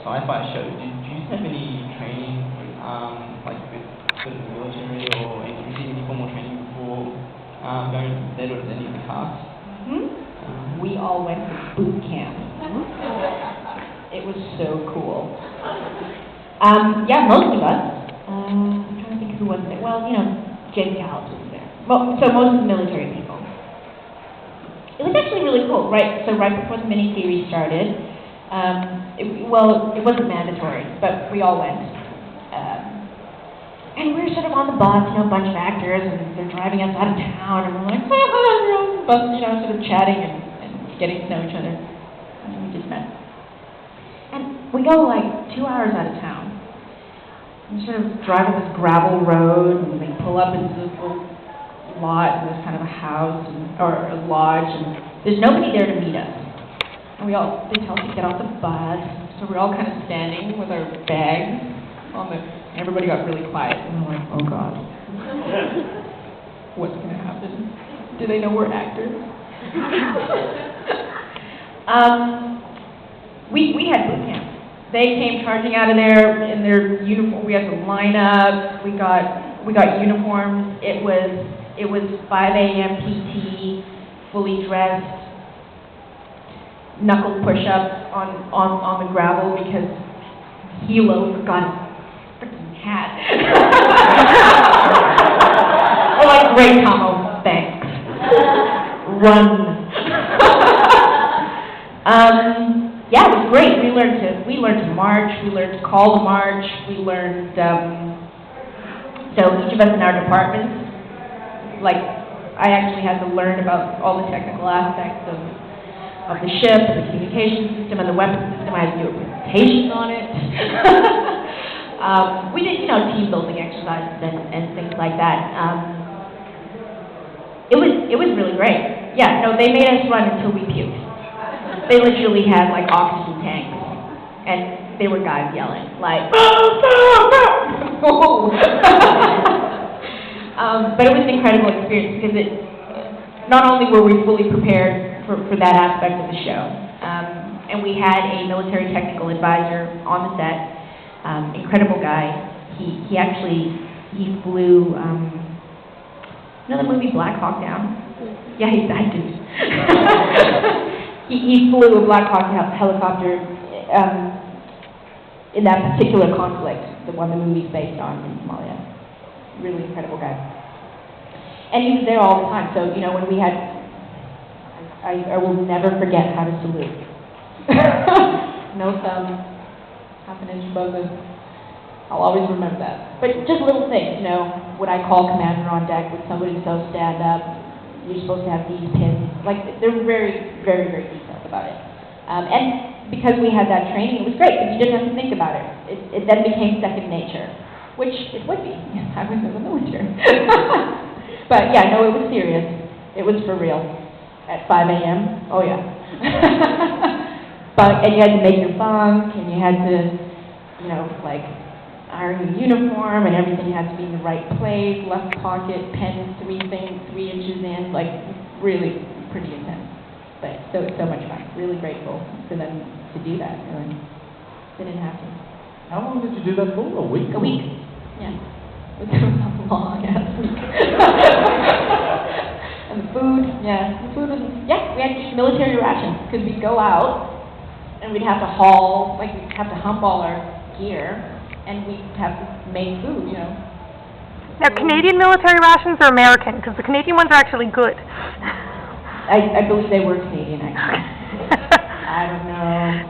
sci-fi show, do you have any training, like with the military or any formal training before going there to any of the casts? We all went to boot camp. It was so cool. Yeah, most of us. I'm trying to think who wasn't there. Well, James Gallup was there. So most of the military people. It was actually really cool, right? So right before the miniseries started, it wasn't mandatory, but we all went. And we were sort of on the bus, a bunch of actors, and they're driving us out of town, and we're like, we're on the bus, sort of chatting and getting to know each other. And we just met. And we go like 2 hours out of town. We sort of drive on this gravel road, and we pull up into this little lot, and there's kind of a house or a lodge, and there's nobody there to meet us. And they tell us to get off the bus, so we're all kind of standing with our bags on the. Everybody got really quiet, and we're like, oh God, what's going to happen? Do they know we're actors? We had boot camp. They came charging out of there in their uniform. We had to line up. We got uniforms. It was 5 a.m. PT, fully dressed, knuckle push-ups on the gravel because Hilo forgot his freaking hat. We're like, great, Tomo, thanks. Run. Yeah, it was great. We learned to march. We learned to call the march. We learned. So each of us in our departments, like, I actually had to learn about all the technical aspects of the ship, and the communication system, and the weapon system. I had to do a presentation on it. We did, team building exercises and things like that. It was really great. Yeah, no, they made us run until we puked. They literally had like oxygen tanks, and they were guys yelling like, but it was an incredible experience because not only were we fully prepared for that aspect of the show, and we had a military technical advisor on the set, incredible guy. He flew, the movie Black Hawk Down? Yeah, he's that dude. He flew a Black Hawk helicopter in that particular conflict, the one the movie's based on in Somalia. Really incredible guy. And he was there all the time. So, when we had, I will never forget how to salute. No thumb, half an inch above the, I'll always remember that. But just little things, when I call commander on deck, would somebody so stand up, you're supposed to have these pins. Like, they're very, very, very detailed about it. And because we had that training, it was great, because you didn't have to think about it. It then became second nature, which it would be. I was in the military. But yeah, no, it was serious. It was for real. At 5 a.m., oh yeah. And you had to make your bunk, and you had to, iron your uniform, and everything had to be in the right place, left pocket, pens 3 inches in, like, really pretty intense. But so much fun. Really grateful for them to do that. Really. They didn't have to. How long did you do that for? A week? A week, yeah. It was a long-ass week. And the food was, we had to eat military rations, because we'd go out, and we'd have to haul, we'd have to hump all our gear, and we'd have to make food, Now, Canadian military rations are American, because the Canadian ones are actually good. I believe they were Canadian, actually. I don't know.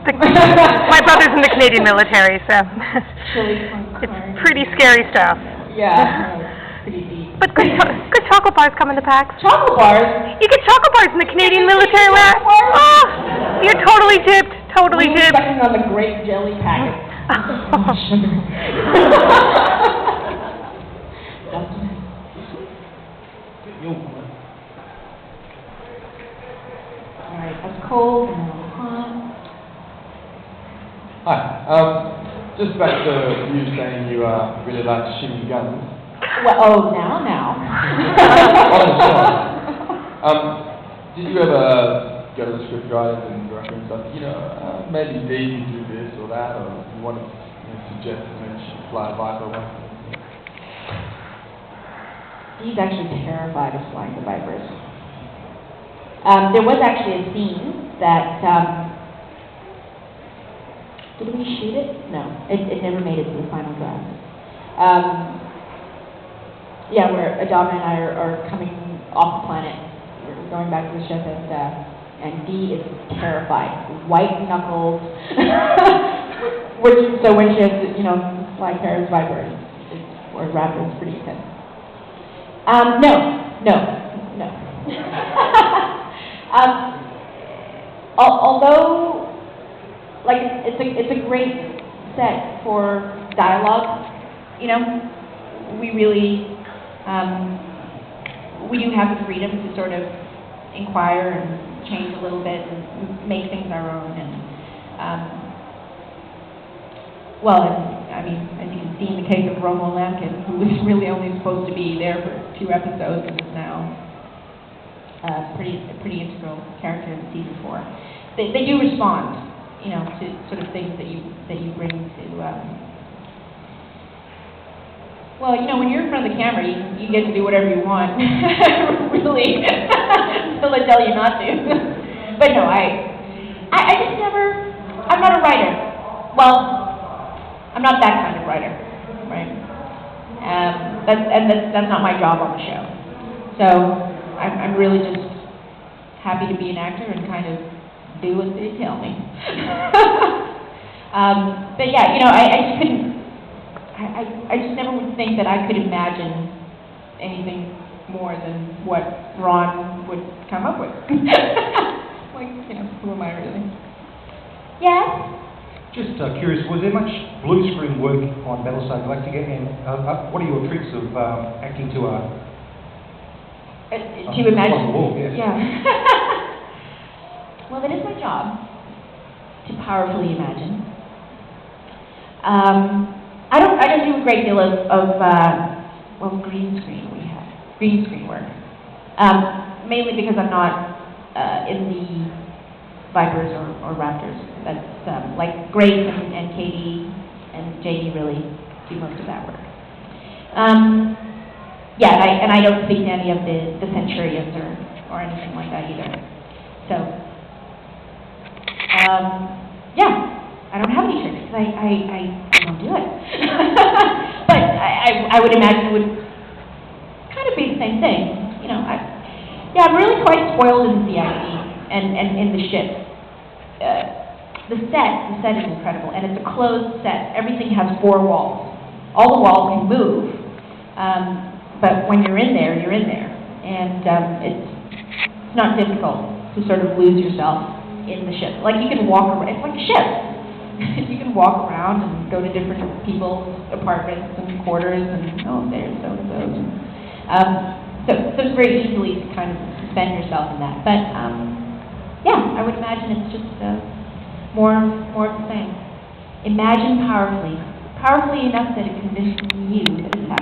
My brother's in the Canadian military, so it's pretty scary stuff. Yeah, pretty deep. But good chocolate bars come in the packs. Chocolate bars? You get chocolate bars in the Canadian military ration. Oh, you're totally gypped. Totally gypped. We're on the grape jelly packet. Sugar. Alright, that's cold and now hot. Hi. Just back to you saying you really like shooting guns. Well, now. Did you ever go to the script writers and director and stuff, maybe Dee could do this, or that, or you want to suggest to them she fly a Viper away? He's actually terrified of flying the Vipers. There was actually a scene that, did we shoot it? No, it never made it to the final draft. Yeah, where Adama and I are coming off the planet, we're going back to the ship, and Dee is terrified, white knuckles, so when she has to, fly Kara's Viper, or Raptor, it's pretty intense. No. Although, like, it's a great set for dialogue, we really, we do have the freedom to sort of inquire and change a little bit and make things our own, and, as you can see in the case of Romo Lampkin, who was really only supposed to be there for 2 episodes and is now a pretty integral character in season 4. They do respond, to sort of things that you bring to. When you're in front of the camera, you get to do whatever you want, really, until they tell you not to. But no, I just never. I'm not a writer. Well, I'm not that kind of writer, right? That's not my job on the show. So I'm really just happy to be an actor and kind of do what they tell me. But yeah, I just couldn't. I just never would think that I could imagine anything more than what Ron would come up with. Who am I really? Yes? Just curious, was there much blue screen work on Battlestar Galactica, and what are your tricks of acting to imagine? Wall, yes. Yeah. Well, that is my job, to powerfully imagine. I don't do a great deal of green screen work. Mainly because I'm not in the Vipers or Raptors. That's like Grace and Katie and JD really do most of that work. And I don't speak to any of the Centurions or anything like that either. So, I don't have any tricks because I don't do it. But I would imagine it would kind of be the same thing. I'm really quite spoiled in the CIC and in the ship. The set is incredible, and it's a closed set. Everything has 4 walls. All the walls can move, but when you're in there, you're in there. And it's not difficult to sort of lose yourself in the ship. Like, you can walk around, it's like a ship. You can walk around and go to different people's apartments and quarters, and there's so-and-so. So it's very easily to kind of suspend yourself in that. But, I would imagine it's just more of the same. Imagine powerfully enough that it convinces you that it's happening.